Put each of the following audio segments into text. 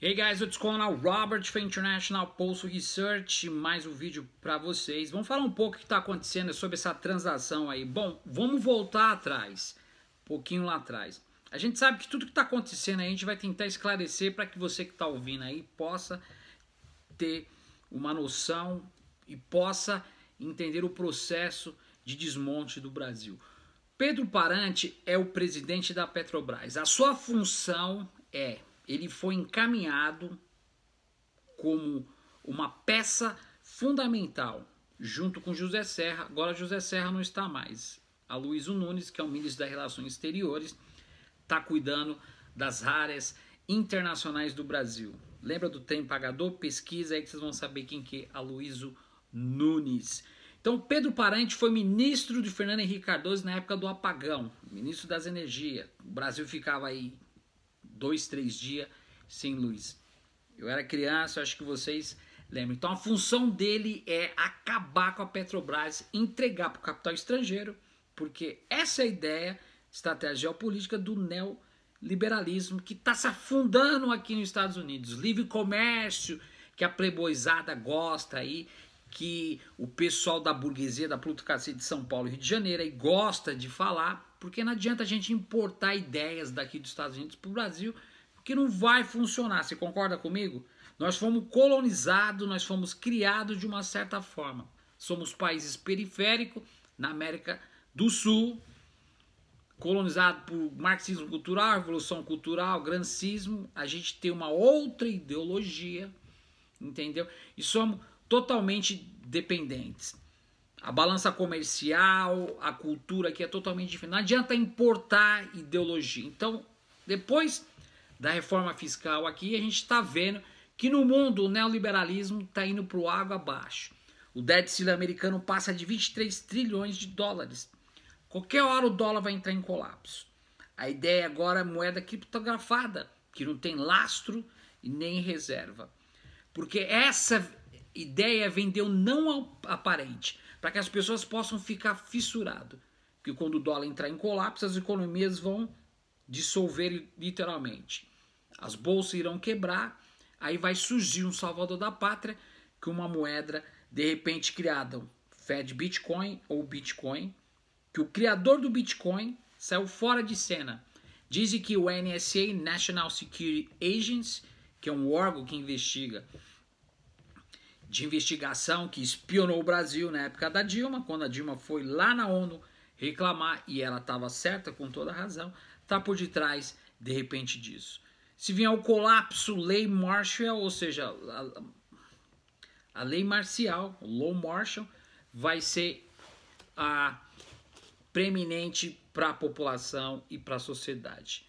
Hey guys, what's going on? Robert for International Pulse Research, mais um vídeo para vocês. Vamos falar um pouco o que está acontecendo sobre essa transação aí. Bom, vamos voltar atrás, um pouquinho lá atrás. A gente sabe que tudo que está acontecendo aí, a gente vai tentar esclarecer para que você que está ouvindo aí possa ter uma noção e possa entender o processo de desmonte do Brasil. Pedro Parente é o presidente da Petrobras. A sua função ele foi encaminhado como uma peça fundamental, junto com José Serra. Agora José Serra não está mais. Aloysio Nunes, que é o ministro das Relações Exteriores, está cuidando das áreas internacionais do Brasil. Lembra do Trem Pagador? Pesquisa aí que vocês vão saber quem que é Aloysio Nunes. Então, Pedro Parente foi ministro de Fernando Henrique Cardoso na época do apagão, ministro das Energias. O Brasil ficava aí 2, 3 dias sem luz. Eu era criança, acho que vocês lembram. Então a função dele é acabar com a Petrobras, entregar para o capital estrangeiro, porque essa é a ideia, estratégia geopolítica do neoliberalismo que está se afundando aqui nos Estados Unidos. Livre comércio, que a playboyzada gosta aí, que o pessoal da burguesia, da plutocracia de São Paulo e Rio de Janeiro aí gosta de falar, porque não adianta a gente importar ideias daqui dos Estados Unidos para o Brasil, porque não vai funcionar. Você concorda comigo? Nós fomos colonizados, nós fomos criados de uma certa forma. Somos países periféricos na América do Sul, colonizado por marxismo cultural, revolução cultural, grancismo. A gente tem uma outra ideologia, entendeu? E somos totalmente dependentes. A balança comercial, a cultura aqui é totalmente diferente. Não adianta importar ideologia. Então, depois da reforma fiscal aqui, a gente está vendo que no mundo o neoliberalismo está indo para o água abaixo. O déficit americano passa de 23 trilhões de dólares. Qualquer hora o dólar vai entrar em colapso. A ideia agora é moeda criptografada, que não tem lastro e nem reserva. Porque essa ideia vendeu não aparente, para que as pessoas possam ficar fissuradas. Porque quando o dólar entrar em colapso, as economias vão dissolver literalmente. As bolsas irão quebrar, aí vai surgir um salvador da pátria, que uma moeda de repente criada, Fed Bitcoin ou Bitcoin, que o criador do Bitcoin saiu fora de cena. Dizem que o NSA, National Security Agency, que é um órgão que investiga de investigação, que espionou o Brasil na época da Dilma, quando a Dilma foi lá na ONU reclamar, e ela estava certa, com toda razão, está por detrás, de repente, disso. Se vier o colapso, lei Marshall, ou seja, a lei marcial, o Law Marshall, vai ser preeminente para a população e para a sociedade.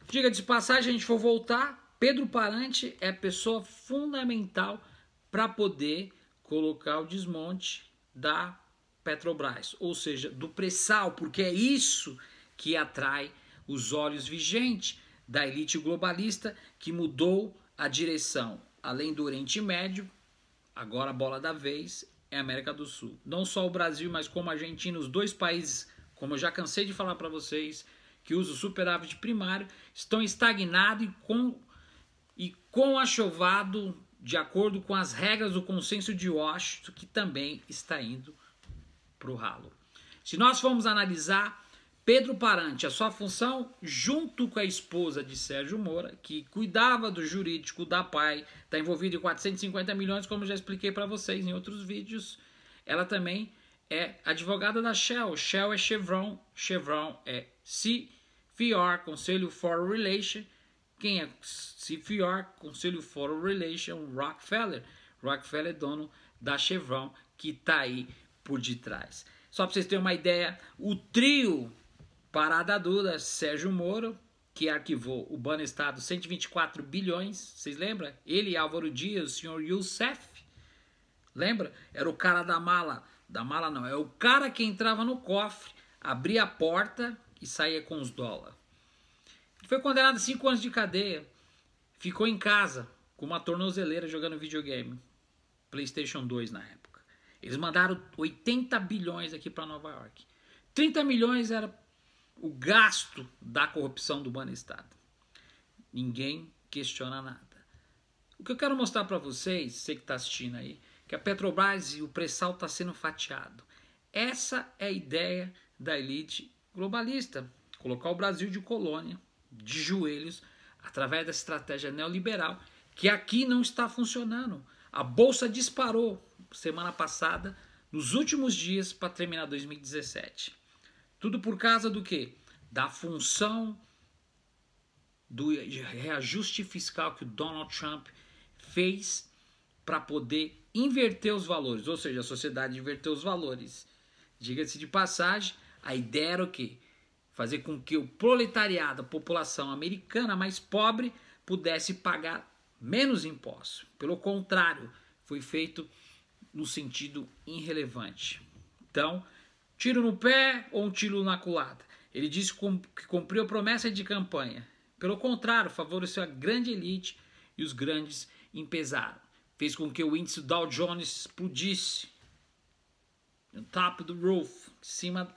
Diga de passagem, a gente for voltar, Pedro Parente é a pessoa fundamental para poder colocar o desmonte da Petrobras, ou seja, do pré-sal, porque é isso que atrai os olhos vigentes da elite globalista que mudou a direção. Além do Oriente Médio, agora a bola da vez é a América do Sul. Não só o Brasil, mas como a Argentina, os dois países, como eu já cansei de falar para vocês, que usam o superávit primário, estão estagnados e com achovado de acordo com as regras do consenso de Washington, que também está indo para o ralo. Se nós formos analisar Pedro Parente, a sua função, junto com a esposa de Sérgio Moro, que cuidava do jurídico da PAI, está envolvida em 450 milhões, como já expliquei para vocês em outros vídeos, ela também é advogada da Shell. Shell é Chevron, Chevron é CFR, Conselho Foreign Relations. Quem é CFR, Conselho Foreign Relations? Rockefeller. Rockefeller é dono da Chevron, que está aí por detrás. Só para vocês terem uma ideia, o trio Parada Dura, Sérgio Moro, que arquivou o Banestado 124 bilhões, vocês lembram? Ele e Álvaro Dias, o senhor Youssef, lembra? Era o cara da mala não, é o cara que entrava no cofre, abria a porta e saía com os dólares. Foi condenado a 5 anos de cadeia. Ficou em casa com uma tornozeleira jogando videogame. PlayStation 2 na época. Eles mandaram 80 bilhões aqui para Nova York. 30 milhões era o gasto da corrupção do Banestado. Ninguém questiona nada. O que eu quero mostrar para vocês, você que está assistindo aí, que a Petrobras e o pré-sal está sendo fatiado. Essa é a ideia da elite globalista, colocar o Brasil de colônia, de joelhos, através da estratégia neoliberal, que aqui não está funcionando. A Bolsa disparou semana passada, nos últimos dias, para terminar 2017. Tudo por causa do quê? Da função do reajuste fiscal que o Donald Trump fez para poder inverter os valores, ou seja, a sociedade inverteu os valores. Diga-se de passagem, a ideia era o quê? Fazer com que o proletariado, a população americana mais pobre, pudesse pagar menos impostos. Pelo contrário, foi feito no sentido irrelevante. Então, tiro no pé ou um tiro na culatra? Ele disse que cumpriu a promessa de campanha. Pelo contrário, favoreceu a grande elite e os grandes empesaram. Fez com que o índice Dow Jones explodisse no top do roof, em cima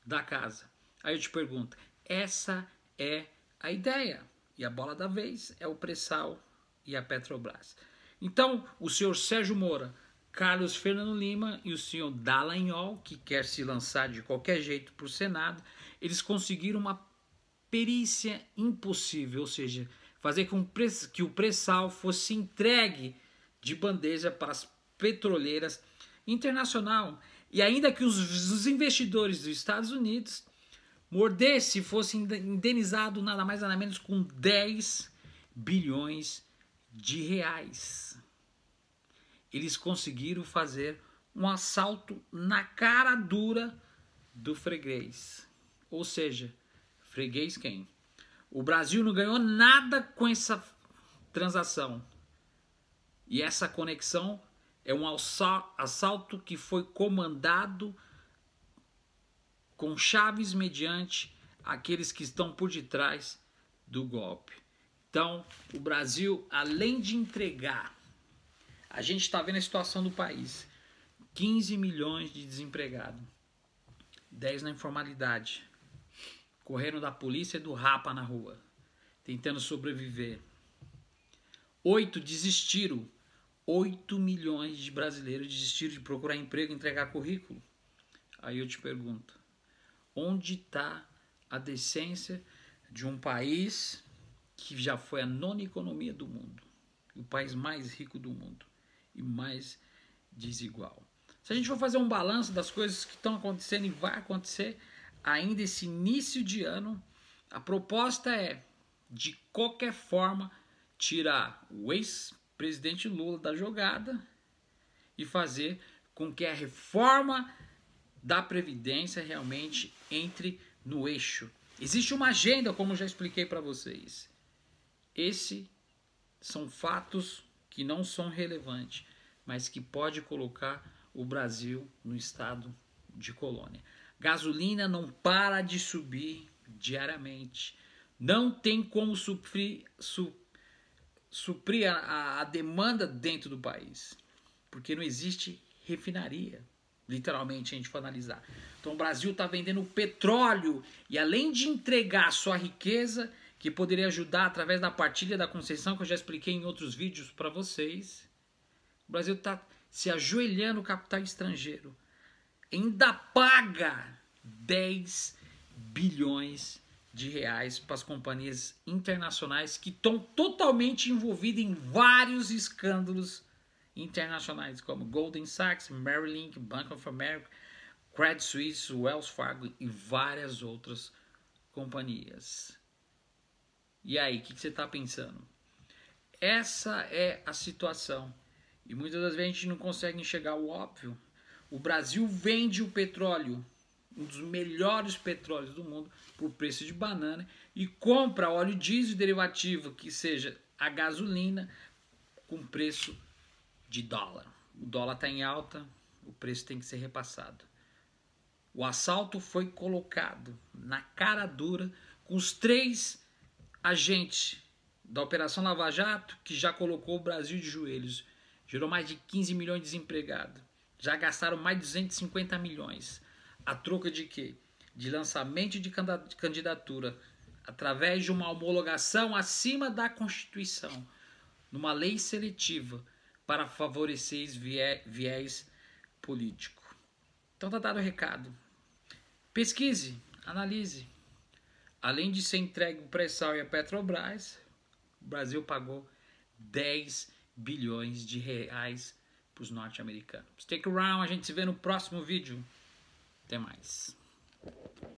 da casa. Aí eu te pergunto, essa é a ideia. E a bola da vez é o pré-sal e a Petrobras. Então, o senhor Sérgio Moro, Carlos Fernando Lima e o senhor Dallagnol, que quer se lançar de qualquer jeito para o Senado, eles conseguiram uma perícia impossível, ou seja, fazer com que o pré-sal fosse entregue de bandeja para as petroleiras internacional. E ainda que os investidores dos Estados Unidos mordesse, fosse indenizado nada mais nada menos com 10 bilhões de reais. Eles conseguiram fazer um assalto na cara dura do freguês. Ou seja, freguês quem? O Brasil não ganhou nada com essa transação. E essa conexão é um assalto que foi comandado com chaves mediante aqueles que estão por detrás do golpe. Então, o Brasil, além de entregar, a gente está vendo a situação do país. 15 milhões de desempregados, 10 na informalidade, correndo da polícia e do rapa na rua, tentando sobreviver. 8 desistiram. 8 milhões de brasileiros desistiram de procurar emprego e entregar currículo. Aí eu te pergunto, onde está a decência de um país que já foi a 9ª economia do mundo, o país mais rico do mundo e mais desigual? Se a gente for fazer um balanço das coisas que estão acontecendo e vai acontecer ainda esse início de ano, a proposta é, de qualquer forma, tirar o ex-presidente Lula da jogada e fazer com que a reforma da Previdência realmente entre no eixo. Existe uma agenda, como já expliquei para vocês. Esses são fatos que não são relevantes, mas que pode colocar o Brasil no estado de colônia. Gasolina não para de subir diariamente. Não tem como suprir a demanda dentro do país, porque não existe refinaria, literalmente, a gente for analisar. Então o Brasil está vendendo petróleo e, além de entregar sua riqueza, que poderia ajudar através da partilha da concessão, que eu já expliquei em outros vídeos para vocês, o Brasil está se ajoelhando no capital estrangeiro, ainda paga 10 bilhões de reais para as companhias internacionais que estão totalmente envolvidas em vários escândalos internacionais, como Goldman Sachs, Merrill Lynch, Bank of America, Credit Suisse, Wells Fargo e várias outras companhias. E aí, o que você está pensando? Essa é a situação. E muitas das vezes a gente não consegue enxergar o óbvio. O Brasil vende o petróleo, um dos melhores petróleos do mundo, por preço de banana, e compra óleo diesel derivativo, que seja a gasolina, com preço de dólar. O dólar está em alta, o preço tem que ser repassado. O assalto foi colocado na cara dura com os 3 agentes da Operação Lava Jato, que já colocou o Brasil de joelhos. Gerou mais de 15 milhões de desempregados. Já gastaram mais de 250 milhões. A troca de quê? De lançamento de candidatura através de uma homologação acima da Constituição. numa lei seletiva para favorecer esse viés político. Então tá dado o recado. Pesquise, analise. Além de ser entregue o pré-sal e a Petrobras, o Brasil pagou 10 bilhões de reais para os norte-americanos. Stick around, a gente se vê no próximo vídeo. Até mais.